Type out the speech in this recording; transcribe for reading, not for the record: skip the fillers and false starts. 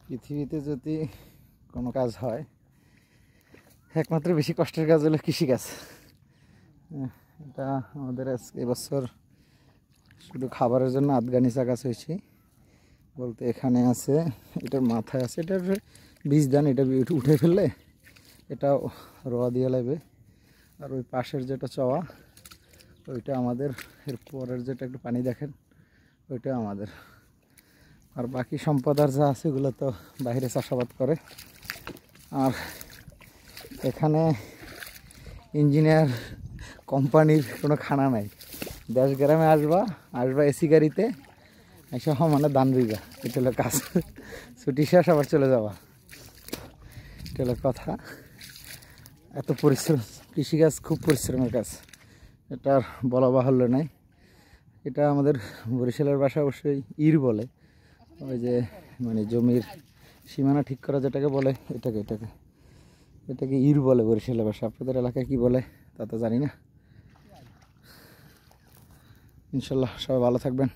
পৃথিবীতে যদি কোনো কাজ হয় একমাত্র বেশি কষ্টের কাজ হলো কৃষিকাজ। এটা আমাদের এবছর শুধু খাবারের জন্য আফগানিসা গাছ হয়েছে বলতে এখানে আছে, এটার মাথায় আছে, এটার বীজ দান, এটা উঠে ফেললে এটা রোয়া দিয়ে লাগবে। আর ওই পাশের যেটা চওয়া ওইটা আমাদের, এর পরের যেটা একটু পানি দেখেন ওইটা আমাদের। আর বাকি সম্পদ আর যা আছে এগুলো তো বাইরে চাষাবাদ করে। আর এখানে ইঞ্জিনিয়ার কোম্পানির কোনো খানা নাই। দেশ গ্রামে আসবা এসি গাড়িতে এসে মানে দান দিবা, এটা হলো কাজ। ছুটি শেষ আবার চলে যাওয়া, এটা হলো কথা। এত পরিশ্রম, কৃষিকাজ খুব পরিশ্রমের কাজ, এটার বলা বাহুল্য নাই। এটা আমাদের বরিশালের ভাষা অবশ্যই ইর বলে, ওই যে মানে জমির সীমানা ঠিক করা যেটাকে বলে এটাকে ইর বলে বরিশালের ভাষা। আপনাদের এলাকায় কি বলে তা তো জানি না। ইনশাল্লাহ সবাই ভালো থাকবেন।